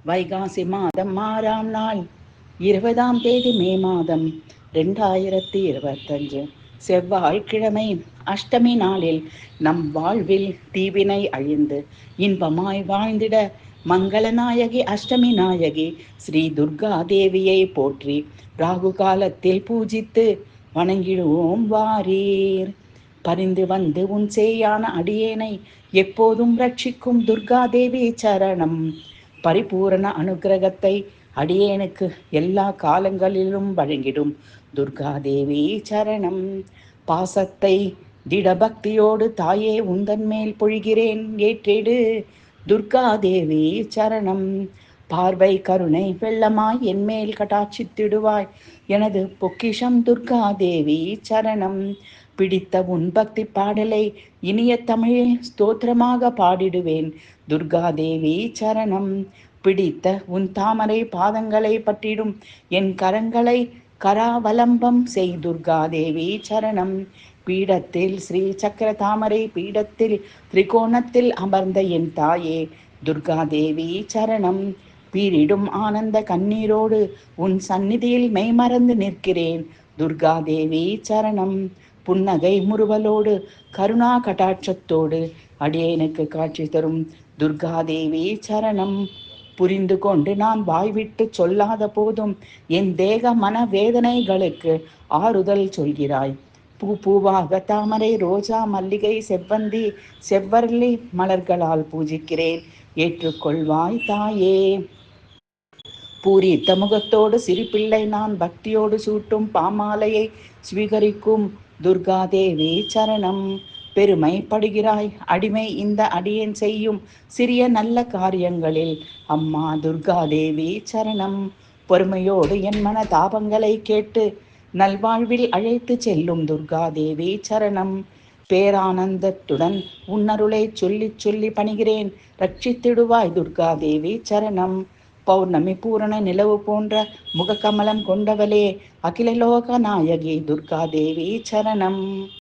வைகாசி மாதம் 6ஆம் நாள் 20ஆம் தேதி மே மாதம் 2025 செவ்வாய்க்கிழமை அஷ்டமி நாளில் நம் வாழ்வில் தீவினை அழிந்து இன்பமாய் வாழ்ந்திட மங்களநாயகி அஷ்டமி நாயகி ஸ்ரீ துர்கா தேவியை போற்றி ராகு காலத்தில் பூஜித்து வணங்கிடுவோம் வாரீர். பரிந்து வந்து உன் சேயான அடியேனை எப்போதும் ரட்சிக்கும் துர்கா தேவி சரணம். பரிபூரண அனுக்கிரகத்தை அடியேனுக்கு எல்லா காலங்களிலும் வழங்கிடும் துர்கா தேவி சரணம். பாசத்தை திடபக்தியோடு தாயே உந்தன் மேல் பொழிகிறேன் ஏற்றிடு துர்கா தேவி சரணம். பார்வை கருணை வெள்ளமாய் என்மேல் கட்டாட்சித்திடுவாய் எனது பொக்கிஷம் துர்கா தேவி சரணம். பிடித்த உன் பக்தி பாடலை இனிய தமிழில் ஸ்தோத்திரமாக பாடிடுவேன் துர்கா தேவி சரணம். பிடித்த உன் தாமரை பாதங்களை பற்றிடும் என் கரங்களை கராவலம்பம் செய் துர்கா தேவி சரணம். பீடத்தில் ஸ்ரீ சக்கர தாமரை பீடத்தில் திரிகோணத்தில் அமர்ந்த என் தாயே துர்கா தேவி சரணம். பீரிடும் ஆனந்த கண்ணீரோடு உன் சந்நிதியில் மெய்மறந்து நிற்கிறேன் துர்கா தேவி சரணம். புன்னகை முறுவலோடு கருணா கட்டாட்சத்தோடு அடியேனுக்கு காட்சி தரும் துர்கா தேவி சரணம். புரிந்து கொண்டு நான் வாய்விட்டு சொல்லாத போதும் என் தேக மன வேதனைகளுக்கு ஆறுதல் சொல்கிறாய். பூவாக தாமரை ரோஜா மல்லிகை செவ்வந்தி செவ்வரளி மலர்களால் பூஜிக்கிறேன் ஏற்றுக்கொள்வாய் தாயே. பூரித்த முகத்தோடு சிரிப்பிள்ளை நான் பக்தியோடு சூட்டும் பாமாலையை ஸ்வீகரிக்கும் துர்கா தேவி சரணம். பெருமைப்படுகிறாய் அடிமை இந்த அடியேன் செய்யும் சிறிய நல்ல காரியங்களில் அம்மா துர்கா தேவி சரணம். பொறுமையோடு என் மன தாபங்களை கேட்டு நல்வாழ்வில் அழைத்து செல்லும் துர்கா தேவி சரணம். பேரானந்தத்துடன் உன்னருளை சொல்லி சொல்லி பணிகிறேன் ரட்சித்திடுவாய் துர்கா தேவி சரணம். பௌர்ணமி பூரண நிலவு போன்ற முகக்கமலம் கொண்டவளே அகிலலோக நாயகி துர்கா தேவி சரணம்.